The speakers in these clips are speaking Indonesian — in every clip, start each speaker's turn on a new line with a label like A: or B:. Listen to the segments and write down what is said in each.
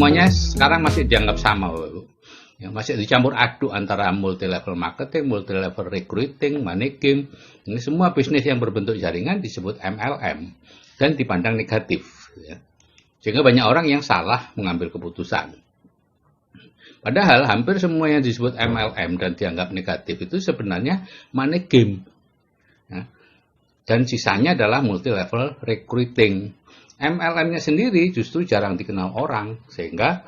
A: semuanya sekarang masih dianggap sama, Bapak Ibu. Ya, masih dicampur aduk antara multi level marketing, multi level recruiting, money game. Ini semua bisnis yang berbentuk jaringan disebut MLM dan dipandang negatif. Ya. Sehingga banyak orang yang salah mengambil keputusan. Padahal hampir semua yang disebut MLM dan dianggap negatif itu sebenarnya money game. Ya. Dan sisanya adalah multi level recruiting. MLM-nya sendiri justru jarang dikenal orang, sehingga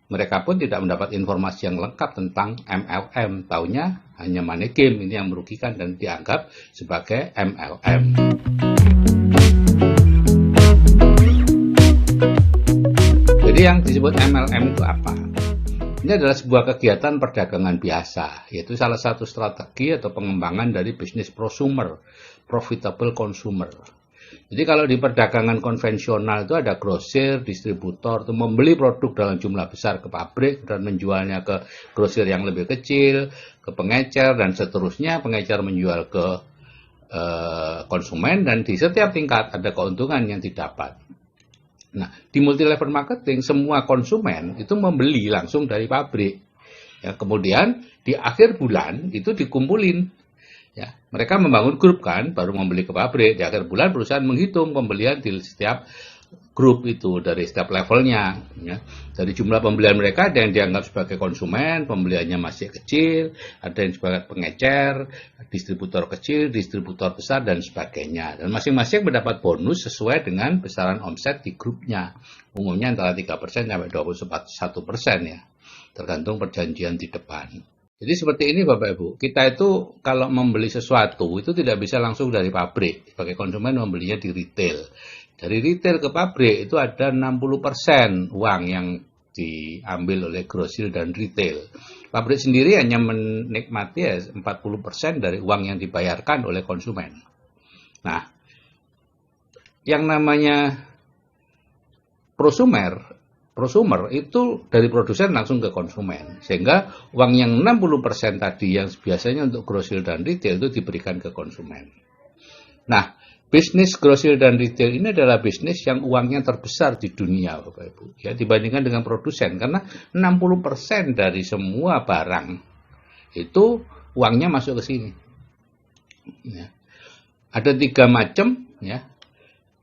A: mereka pun tidak mendapat informasi yang lengkap tentang MLM. Taunya hanya money game, ini yang merugikan dan dianggap sebagai MLM. Jadi yang disebut MLM itu apa? Ini adalah sebuah kegiatan perdagangan biasa, yaitu salah satu strategi atau pengembangan dari bisnis prosumer, profitable consumer. Jadi kalau di perdagangan konvensional itu ada grosir, distributor, itu membeli produk dalam jumlah besar ke pabrik dan menjualnya ke grosir yang lebih kecil, ke pengecer dan seterusnya. Pengecer menjual ke konsumen dan di setiap tingkat ada keuntungan yang didapat. Nah, di multi level marketing semua konsumen itu membeli langsung dari pabrik. Ya, kemudian di akhir bulan itu dikumpulin. Ya, mereka membangun grup kan, baru membeli ke pabrik. Di akhir bulan perusahaan menghitung pembelian di setiap grup itu dari setiap levelnya. Ya. Dari jumlah pembelian mereka ada yang dianggap sebagai konsumen, pembeliannya masih kecil, ada yang sebagai pengecer, distributor kecil, distributor besar dan sebagainya. Dan masing-masing mendapat bonus sesuai dengan besaran omset di grupnya. Umumnya antara 3% sampai 21% ya, tergantung perjanjian di depan. Jadi seperti ini Bapak Ibu, kita itu kalau membeli sesuatu itu tidak bisa langsung dari pabrik. Sebagai konsumen membelinya di retail. Dari retail ke pabrik itu ada 60% uang yang diambil oleh grosir dan retail. Pabrik sendiri hanya menikmati 40% dari uang yang dibayarkan oleh konsumen. Nah, yang namanya prosumer itu dari produsen langsung ke konsumen. Sehingga uang yang 60% tadi yang biasanya untuk grosir dan retail itu diberikan ke konsumen. Nah, bisnis grosir dan retail ini adalah bisnis yang uangnya terbesar di dunia, Bapak Ibu. Ya, dibandingkan dengan produsen. Karena 60% dari semua barang itu uangnya masuk ke sini. Ya. Ada 3 macam ya,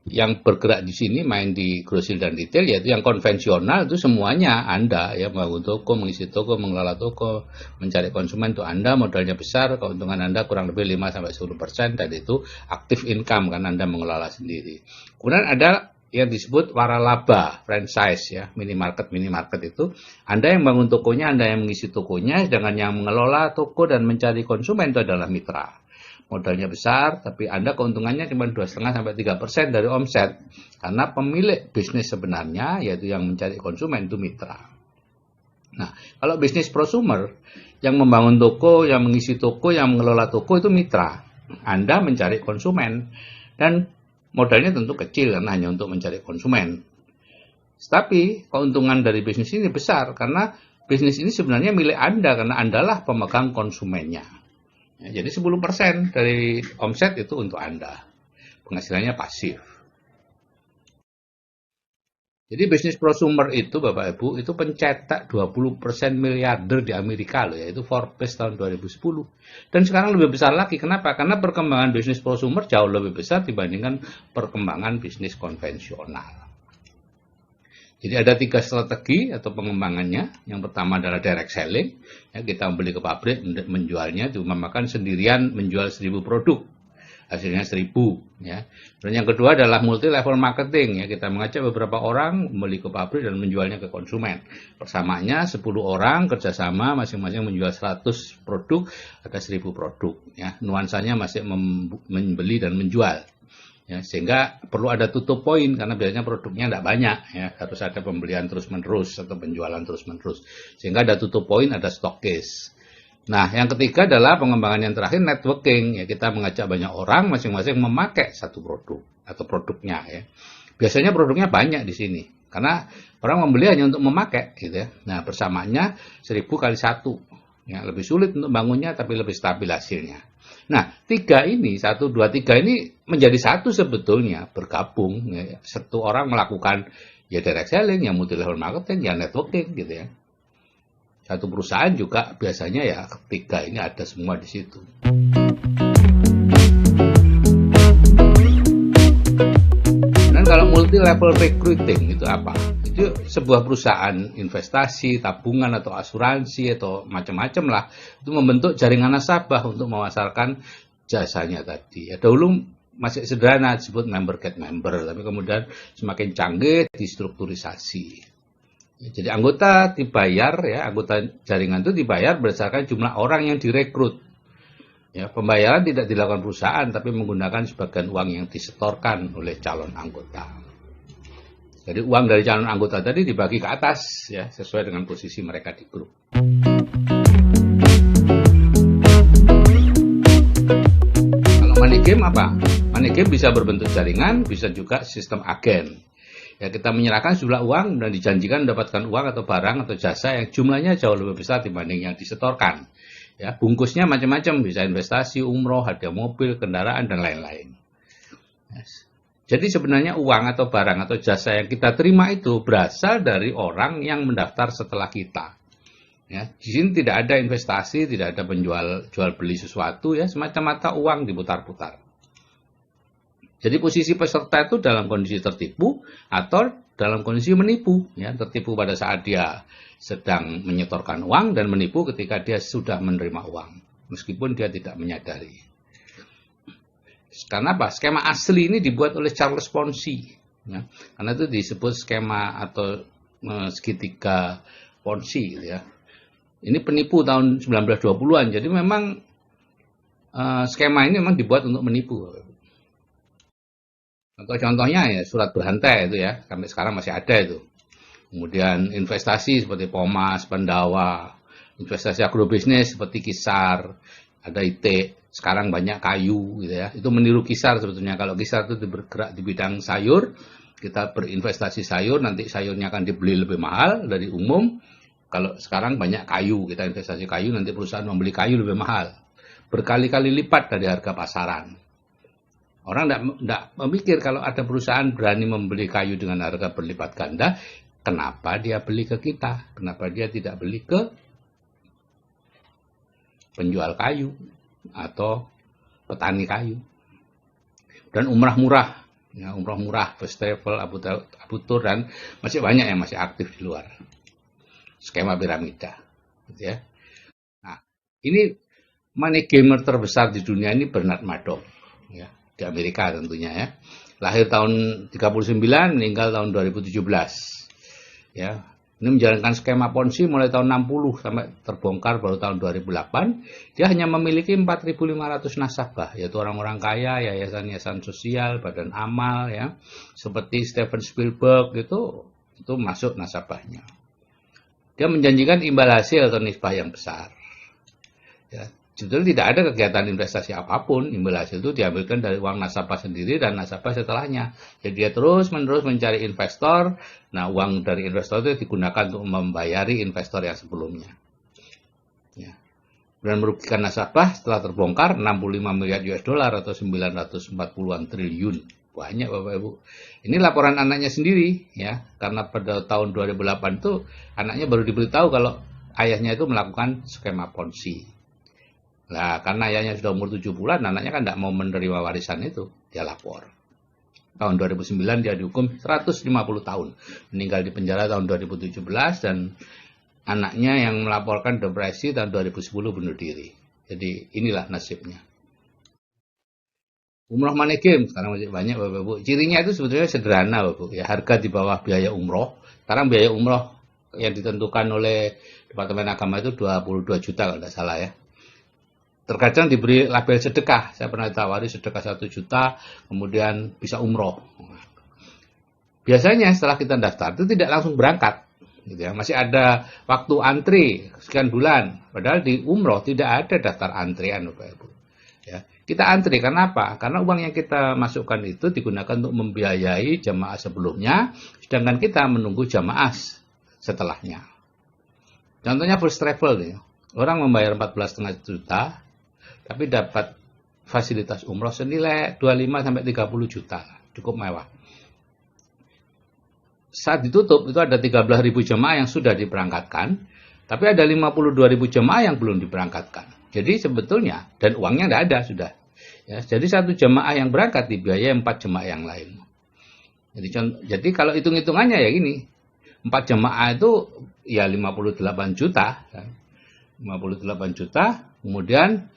A: yang bergerak di sini main di grosir dan retail, yaitu yang konvensional itu semuanya Anda ya, membangun toko, mengisi toko, mengelola toko, mencari konsumen itu Anda, modalnya besar, keuntungan Anda kurang lebih 5-10% dan itu aktif income kan Anda mengelola sendiri. Kemudian ada yang disebut waralaba, franchise ya, minimarket itu Anda yang bangun tokonya, Anda yang mengisi tokonya, sedangkan yang mengelola toko dan mencari konsumen itu adalah mitra. Modalnya besar, tapi Anda keuntungannya cuma 2,5-3% dari omset. Karena pemilik bisnis sebenarnya, yaitu yang mencari konsumen, itu mitra. Nah, kalau bisnis prosumer, yang membangun toko, yang mengisi toko, yang mengelola toko, itu mitra. Anda mencari konsumen. Dan modalnya tentu kecil, karena hanya untuk mencari konsumen. Tapi, keuntungan dari bisnis ini besar, karena bisnis ini sebenarnya milik Anda, karena Andalah pemegang konsumennya. Ya, jadi 10% dari omset itu untuk Anda. Penghasilannya pasif. Jadi bisnis prosumer itu Bapak Ibu itu pencetak 20% miliarder di Amerika loh, yaitu Forbes tahun 2010. Dan sekarang lebih besar lagi. Kenapa? Karena perkembangan bisnis prosumer jauh lebih besar dibandingkan perkembangan bisnis konvensional. Jadi ada 3 strategi atau pengembangannya. Yang pertama adalah direct selling. Ya, kita membeli ke pabrik, menjualnya, diumpamakan sendirian menjual 1000 produk. Hasilnya 1000. Ya. Dan yang kedua adalah multi level marketing. Ya, kita mengajak beberapa orang membeli ke pabrik dan menjualnya ke konsumen. Persamanya 10 orang kerjasama masing-masing menjual 100 produk, ada 1000 produk. Ya. Nuansanya masih membeli dan menjual. Ya, sehingga perlu ada tutup poin karena biasanya produknya tidak banyak ya, harus ada pembelian terus-menerus atau penjualan terus-menerus sehingga ada tutup poin, ada stokis. Nah, yang ketiga adalah pengembangan yang terakhir networking ya, kita mengajak banyak orang masing-masing memakai satu produk atau produknya ya. Biasanya produknya banyak di sini karena orang membeli hanya untuk memakai gitu ya. Nah, persamaannya 1000 kali 1 ya, lebih sulit untuk bangunnya tapi lebih stabil hasilnya. Nah, 3 ini, 1, 2, 3 ini menjadi satu sebetulnya, bergabung. Ya. Satu orang melakukan Ya direct selling, yang multi level marketing, ya networking gitu ya. Satu perusahaan juga biasanya ya ketiga ini ada semua di situ. Dan kalau multi level recruiting itu apa? Itu sebuah perusahaan investasi, tabungan atau asuransi atau macam-macam lah, itu membentuk jaringan nasabah untuk memasarkan jasanya tadi. Ya dahulu masih sederhana disebut member get member, tapi kemudian semakin canggih distrukturisasi. Jadi anggota dibayar ya, anggota jaringan itu dibayar berdasarkan jumlah orang yang direkrut. Ya, pembayaran tidak dilakukan perusahaan tapi menggunakan sebagian uang yang disetorkan oleh calon anggota. Jadi uang dari calon anggota tadi dibagi ke atas ya, sesuai dengan posisi mereka di grup. Kalau money game apa? Money game bisa berbentuk jaringan, bisa juga sistem agen. Ya, kita menyerahkan sejumlah uang dan dijanjikan mendapatkan uang atau barang atau jasa yang jumlahnya jauh lebih besar dibanding yang disetorkan. Ya, bungkusnya macam-macam, bisa investasi, umroh, hadiah mobil, kendaraan dan lain-lain. Yes. Jadi sebenarnya uang atau barang atau jasa yang kita terima itu berasal dari orang yang mendaftar setelah kita. Ya, di sini tidak ada investasi, tidak ada jual beli sesuatu ya, semata-mata uang diputar-putar. Jadi posisi peserta itu dalam kondisi tertipu atau dalam kondisi menipu. Ya, tertipu pada saat dia sedang menyetorkan uang dan menipu ketika dia sudah menerima uang, meskipun dia tidak menyadari. Karena apa? Skema asli ini dibuat oleh Charles Ponzi. Ya, karena itu disebut skema atau segitiga Ponzi. Gitu ya. Ini penipu tahun 1920-an. Jadi memang skema ini memang dibuat untuk menipu. Atau contohnya ya surat berhantai itu ya, sampai sekarang masih ada itu. Kemudian investasi seperti Pomas, Pendawa, investasi agrobisnis seperti Kisar, ada IT, sekarang banyak Kayu gitu ya. Itu meniru Kisar sebetulnya. Kalau Kisar itu bergerak di bidang sayur, kita berinvestasi sayur, nanti sayurnya akan dibeli lebih mahal dari umum. Kalau sekarang banyak Kayu, kita investasi kayu, nanti perusahaan membeli kayu lebih mahal. Berkali-kali lipat dari harga pasaran. Orang tidak memikir kalau ada perusahaan berani membeli kayu dengan harga berlipat ganda, kenapa dia beli ke kita? Kenapa dia tidak beli ke penjual kayu atau petani kayu? Dan umrah murah, ya, umrah murah, First Travel, Abu Tur, dan masih banyak yang masih aktif di luar. Skema piramida. Gitu ya. Nah, ini money gamer terbesar di dunia ini Bernard Madoff. Ya. Di Amerika tentunya ya. Lahir tahun 39, meninggal tahun 2017. Ya. Ini menjalankan skema Ponzi mulai tahun 60 sampai terbongkar baru tahun 2008. Dia hanya memiliki 4.500 nasabah, yaitu orang-orang kaya, yayasan-yayasan sosial, badan amal ya. Seperti Steven Spielberg itu masuk nasabahnya. Dia menjanjikan imbal hasil atau nisbah yang besar. Ya. Sebetulnya tidak ada kegiatan investasi apapun, imbal hasil itu diambilkan dari uang nasabah sendiri dan nasabah setelahnya. Jadi dia terus-menerus mencari investor, nah uang dari investor itu digunakan untuk membayari investor yang sebelumnya. Ya. Dan merugikan nasabah setelah terbongkar 65 miliar US dollar atau 940-an triliun. Banyak Bapak Ibu. Ini laporan anaknya sendiri, ya, karena pada tahun 2008 itu anaknya baru diberitahu kalau ayahnya itu melakukan skema Ponzi. Nah, karena ayahnya sudah umur 7 bulan, anaknya kan tidak mau menerima warisan itu. Dia lapor. Tahun 2009 dia dihukum 150 tahun. Meninggal di penjara tahun 2017 dan anaknya yang melaporkan depresi tahun 2010 bunuh diri. Jadi inilah nasibnya. Umroh money game sekarang masih banyak Bapak Ibu. Cirinya itu sebetulnya sederhana Bapak Ibu. Ya, harga di bawah biaya umroh. Sekarang biaya umroh yang ditentukan oleh Departemen Agama itu 22 juta kalau tidak salah ya. Terkadang diberi label sedekah. Saya pernah ditawari sedekah 1 juta, kemudian bisa umroh. Biasanya setelah kita daftar itu tidak langsung berangkat. Gitu ya. Masih ada waktu antri sekian bulan. Padahal di umroh tidak ada daftar antrian Bapak Ibu. Ya. Kita antri, karena apa? Karena uang yang kita masukkan itu digunakan untuk membiayai jamaah sebelumnya, sedangkan kita menunggu jamaah setelahnya. Contohnya First Travel nih. Orang membayar 14,5 juta, tapi dapat fasilitas umroh senilai 25 sampai 30 juta, cukup mewah. saat ditutup itu ada 13.000 jemaah yang sudah diberangkatkan, tapi ada 52.000 jemaah yang belum diberangkatkan. Jadi sebetulnya, dan uangnya tidak ada sudah. Ya, jadi satu jemaah yang berangkat dibiayai 4 jemaah yang lain. Jadi kalau hitung-hitungannya ya gini, 4 jemaah itu ya 58 juta. 58 juta, kemudian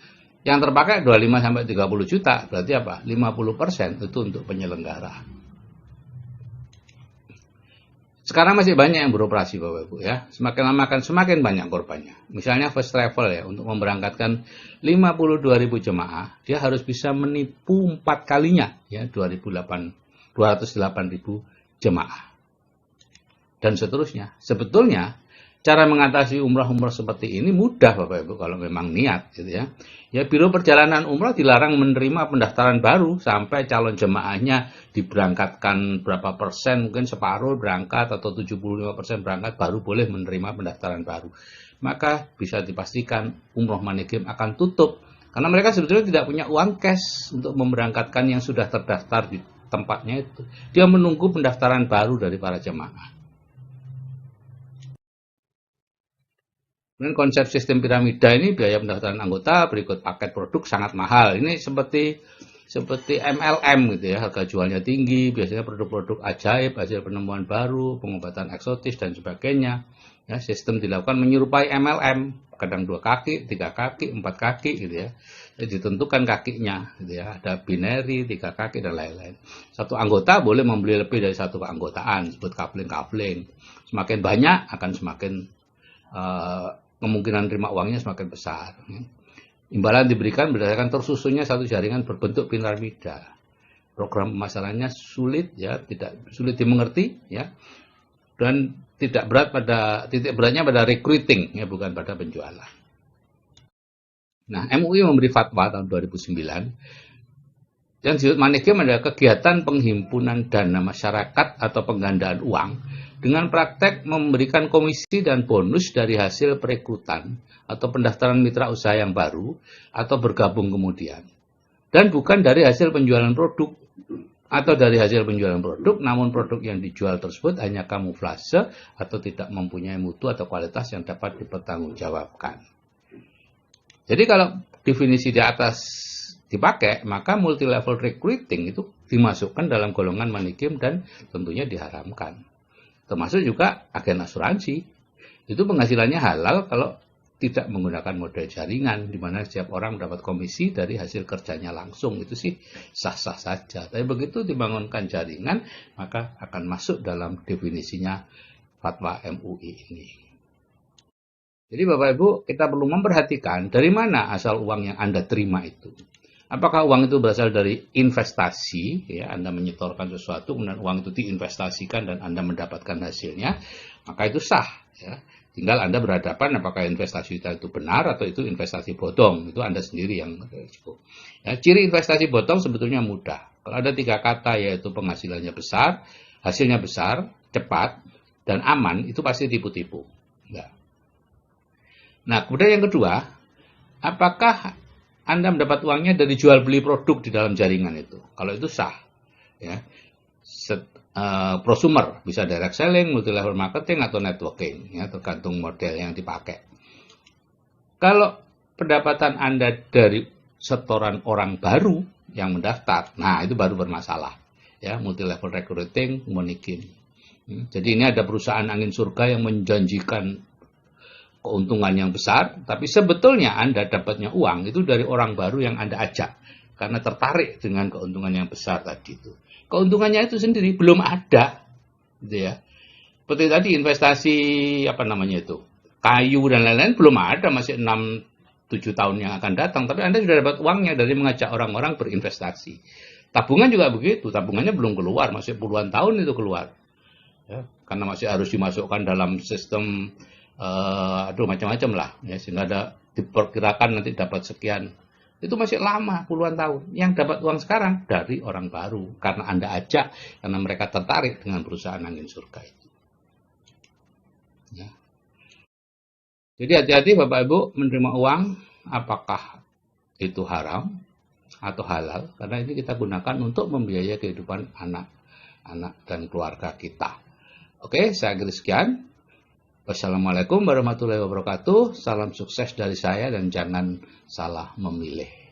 A: yang terpakai 25 sampai 30 juta, berarti apa? 50% itu untuk penyelenggara. Sekarang masih banyak yang beroperasi Bapak Ibu ya. Semakin lama akan semakin banyak korbannya. Misalnya first travel ya, untuk memberangkatkan 52.000 jemaah, dia harus bisa menipu 4 kalinya ya, 208.000 jemaah. Dan seterusnya. Sebetulnya cara mengatasi umrah-umrah seperti ini mudah Bapak Ibu kalau memang niat gitu ya. Ya, Biro Perjalanan Umrah dilarang menerima pendaftaran baru sampai calon jemaahnya diberangkatkan berapa persen, mungkin separuh berangkat atau 75% berangkat, baru boleh menerima pendaftaran baru. Maka bisa dipastikan umroh Money Game akan tutup karena mereka sebetulnya tidak punya uang cash untuk memberangkatkan yang sudah terdaftar di tempatnya itu. Dia menunggu pendaftaran baru dari para jemaah. Kemudian konsep sistem piramida ini biaya pendaftaran anggota berikut paket produk sangat mahal. Ini seperti MLM gitu ya, harga jualnya tinggi, biasanya produk-produk ajaib, hasil penemuan baru, pengobatan eksotis dan sebagainya. Ya, sistem dilakukan menyerupai MLM, kadang 2 kaki, 3 kaki, 4 kaki gitu ya. Jadi ditentukan kakinya gitu ya, ada binary, 3 kaki dan lain-lain. Satu anggota boleh membeli lebih dari satu keanggotaan, disebut coupling. Semakin banyak akan semakin kemungkinan terima uangnya semakin besar. Imbalan diberikan berdasarkan tersusunnya satu jaringan berbentuk piramida. Program pemasarannya sulit ya, tidak sulit dimengerti ya, dan titik beratnya pada recruiting ya, bukan pada penjualan. Nah, MUI memberi fatwa tahun 2009 yang disebut Money Game adalah kegiatan penghimpunan dana masyarakat atau penggandaan uang dengan praktek memberikan komisi dan bonus dari hasil perekrutan atau pendaftaran mitra usaha yang baru atau bergabung kemudian. Dan bukan dari hasil penjualan produk atau dari hasil penjualan produk, namun produk yang dijual tersebut hanya kamuflase atau tidak mempunyai mutu atau kualitas yang dapat dipertanggungjawabkan. Jadi kalau definisi di atas dipakai, maka multi level recruiting itu dimasukkan dalam golongan money game dan tentunya diharamkan. Termasuk juga agen asuransi. Itu penghasilannya halal kalau tidak menggunakan model jaringan, di mana setiap orang mendapat komisi dari hasil kerjanya langsung. Itu sih sah-sah saja. Tapi begitu dibangunkan jaringan, maka akan masuk dalam definisinya fatwa MUI ini. Jadi Bapak Ibu, kita perlu memperhatikan dari mana asal uang yang Anda terima itu. Apakah uang itu berasal dari investasi, ya, Anda menyetorkan sesuatu, kemudian uang itu diinvestasikan dan Anda mendapatkan hasilnya, maka itu sah. Ya. Tinggal Anda berhadapan apakah investasi itu benar atau itu investasi bodong. Itu Anda sendiri yang risiko. Ya, ciri investasi bodong sebetulnya mudah. Kalau ada 3 kata, yaitu penghasilannya besar, hasilnya besar, cepat, dan aman, itu pasti tipu-tipu. Ya. Nah, kemudian yang kedua, apakah Anda mendapat uangnya dari jual beli produk di dalam jaringan itu? Kalau itu sah, ya. Prosumer bisa direct selling, multi level marketing atau networking, ya, tergantung model yang dipakai. Kalau pendapatan Anda dari setoran orang baru yang mendaftar, nah itu baru bermasalah, ya, multi level recruiting, money game. Jadi ini ada perusahaan angin surga yang menjanjikan keuntungan yang besar, tapi sebetulnya Anda dapatnya uang itu dari orang baru yang Anda ajak karena tertarik dengan keuntungan yang besar tadi itu. Keuntungannya itu sendiri belum ada, gitu ya. Seperti tadi investasi kayu dan lain-lain belum ada, masih 6-7 tahun yang akan datang, tapi Anda sudah dapat uangnya dari mengajak orang-orang berinvestasi. Tabungan juga begitu, tabungannya belum keluar, masih puluhan tahun itu keluar. Ya, karena masih harus dimasukkan dalam sistem macam-macam lah, ya, sehingga ada diperkirakan nanti dapat sekian. Itu masih lama, puluhan tahun. Yang dapat uang sekarang dari orang baru, karena Anda ajak, karena mereka tertarik dengan perusahaan angin surga itu. Ya. Jadi hati-hati Bapak Ibu menerima uang, apakah itu haram atau halal, karena ini kita gunakan untuk membiayai kehidupan anak-anak dan keluarga kita. Oke, saya akhiri sekian. Wassalamualaikum warahmatullahi wabarakatuh. Salam sukses dari saya dan jangan salah memilih.